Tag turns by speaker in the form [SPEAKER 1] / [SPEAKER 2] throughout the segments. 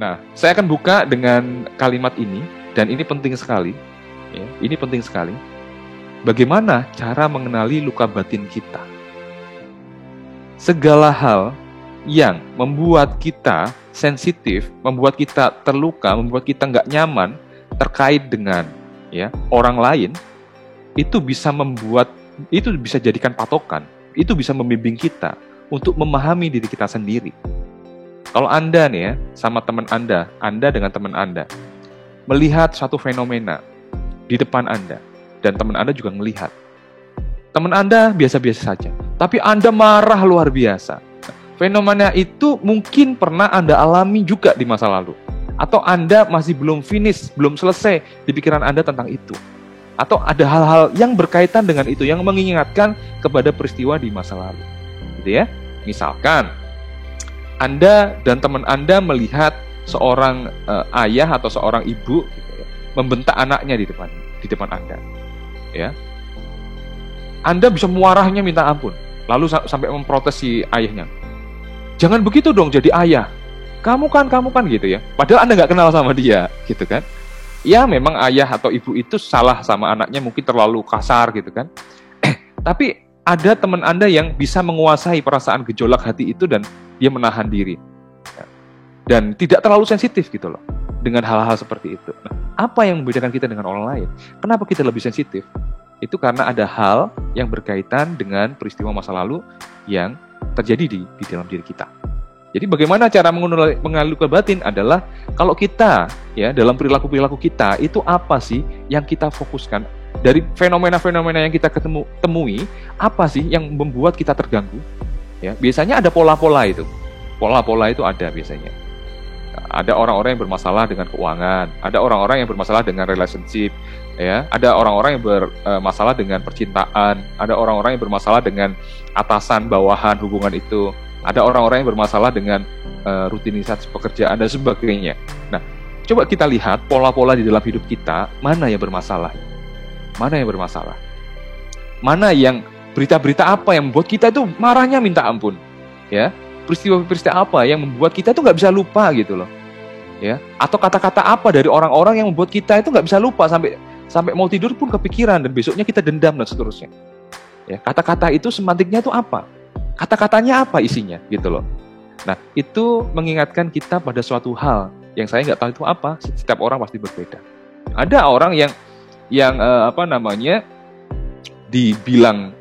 [SPEAKER 1] Nah, saya akan buka dengan kalimat ini, dan ini penting sekali. Ya, ini penting sekali. Bagaimana cara mengenali luka batin kita? Segala hal yang membuat kita sensitif, membuat kita terluka, membuat kita nggak nyaman terkait dengan orang lain, itu bisa jadikan patokan, itu bisa membimbing kita untuk memahami diri kita sendiri. Kalau Anda nih ya, sama teman Anda dengan teman Anda, melihat suatu fenomena di depan Anda, dan teman Anda juga melihat. Teman Anda biasa-biasa saja, tapi Anda marah luar biasa. Fenomena itu mungkin pernah Anda alami juga di masa lalu. Atau Anda masih belum finish, belum selesai di pikiran Anda tentang itu. Atau ada hal-hal yang berkaitan dengan itu, yang mengingatkan kepada peristiwa di masa lalu. Gitu ya. Misalkan, Anda dan teman Anda melihat seorang ayah atau seorang ibu gitu ya, membentak anaknya di depan Anda. Ya. Anda bisa marahnya minta ampun, lalu sampai memprotes si ayahnya. Jangan begitu dong jadi ayah. Kamu kan gitu ya. Padahal Anda nggak kenal sama dia, gitu kan. Ya memang ayah atau ibu itu salah sama anaknya, mungkin terlalu kasar gitu kan. Tapi ada teman Anda yang bisa menguasai perasaan gejolak hati itu dan dia menahan diri. Dan tidak terlalu sensitif gitu loh dengan hal-hal seperti itu. Nah, apa yang membedakan kita dengan orang lain? Kenapa kita lebih sensitif? Itu karena ada hal yang berkaitan dengan peristiwa masa lalu yang terjadi di dalam diri kita. Jadi bagaimana cara mengenali luka batin adalah kalau kita ya dalam perilaku kita itu apa sih yang kita fokuskan dari fenomena-fenomena yang kita temui, apa sih yang membuat kita terganggu? Ya, biasanya ada pola-pola itu. Pola-pola itu ada biasanya. Ada orang-orang yang bermasalah dengan keuangan, ada orang-orang yang bermasalah dengan relationship, ya, ada orang-orang yang bermasalah dengan percintaan, ada orang-orang yang bermasalah dengan atasan bawahan hubungan itu, ada orang-orang yang bermasalah dengan rutinitas pekerjaan dan sebagainya. Nah, coba kita lihat pola-pola di dalam hidup kita, mana yang bermasalah? Mana yang bermasalah? Mana yang berita-berita apa yang membuat kita itu marahnya minta ampun? Ya, peristiwa-peristiwa apa yang membuat kita itu nggak bisa lupa gitu loh? Ya, atau kata-kata apa dari orang-orang yang membuat kita itu nggak bisa lupa sampai mau tidur pun kepikiran dan besoknya kita dendam dan seterusnya. Ya, kata-kata itu semantiknya itu apa? Kata-katanya apa isinya gitu loh. Nah, itu mengingatkan kita pada suatu hal yang saya nggak tahu itu apa. Setiap orang pasti berbeda. Ada orang yang dibilang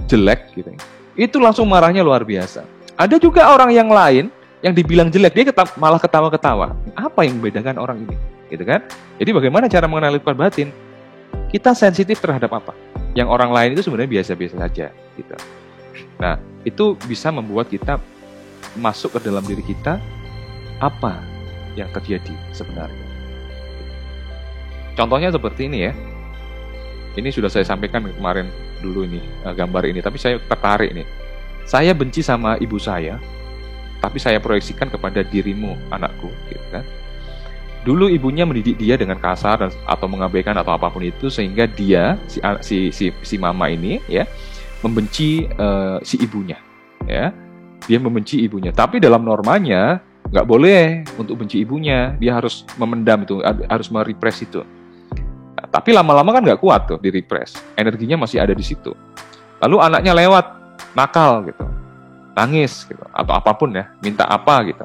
[SPEAKER 1] jelek gitu. Itu langsung marahnya luar biasa. Ada juga orang yang lain yang dibilang jelek, dia malah ketawa-ketawa. Apa yang membedakan orang ini? Gitu kan? Jadi bagaimana cara mengenali luka batin? Kita sensitif terhadap apa? Yang orang lain itu sebenarnya biasa-biasa saja. Gitu. Nah, itu bisa membuat kita masuk ke dalam diri kita apa yang terjadi sebenarnya. Contohnya seperti ini ya. Ini sudah saya sampaikan kemarin dulu ini gambar ini, tapi saya tertarik nih. Saya benci sama ibu saya, tapi saya proyeksikan kepada dirimu, anakku, gitu kan. Dulu ibunya mendidik dia dengan kasar atau mengabaikan atau apapun itu sehingga dia si mama ini ya membenci si ibunya, ya. Dia membenci ibunya, tapi dalam normanya nggak boleh untuk benci ibunya, dia harus memendam itu, harus merepress itu. Nah, tapi lama-lama kan nggak kuat tuh di-repress, energinya masih ada di situ. Lalu anaknya lewat, nakal gitu, nangis gitu, atau apapun ya, minta apa gitu.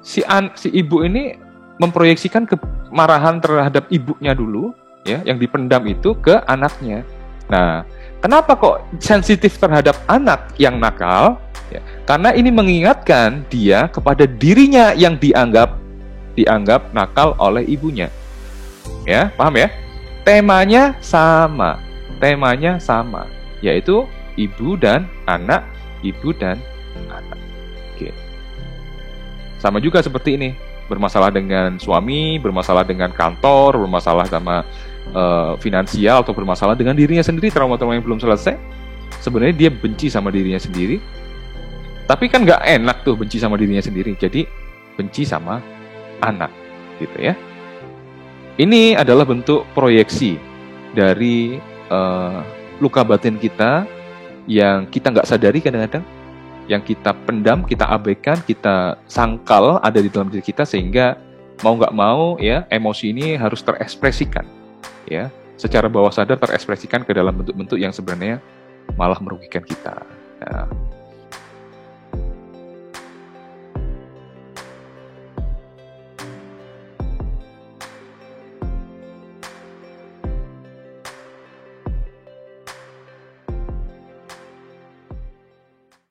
[SPEAKER 1] Si ibu ini memproyeksikan kemarahan terhadap ibunya dulu, ya, yang dipendam itu ke anaknya. Nah, kenapa kok sensitif terhadap anak yang nakal? Ya, karena ini mengingatkan dia kepada dirinya yang dianggap nakal oleh ibunya. Ya, paham ya? Temanya sama, yaitu ibu dan anak. Oke. Sama juga seperti ini, bermasalah dengan suami, bermasalah dengan kantor, bermasalah sama finansial, atau bermasalah dengan dirinya sendiri, trauma-trauma yang belum selesai. Sebenarnya dia benci sama dirinya sendiri, tapi kan nggak enak tuh benci sama dirinya sendiri, jadi benci sama anak, gitu ya. Ini adalah bentuk proyeksi dari luka batin kita yang kita nggak sadari kadang-kadang, yang kita pendam, kita abaikan, kita sangkal ada di dalam diri kita, sehingga mau nggak mau ya emosi ini harus terekspresikan, ya secara bawah sadar terekspresikan ke dalam bentuk-bentuk yang sebenarnya malah merugikan kita. Nah,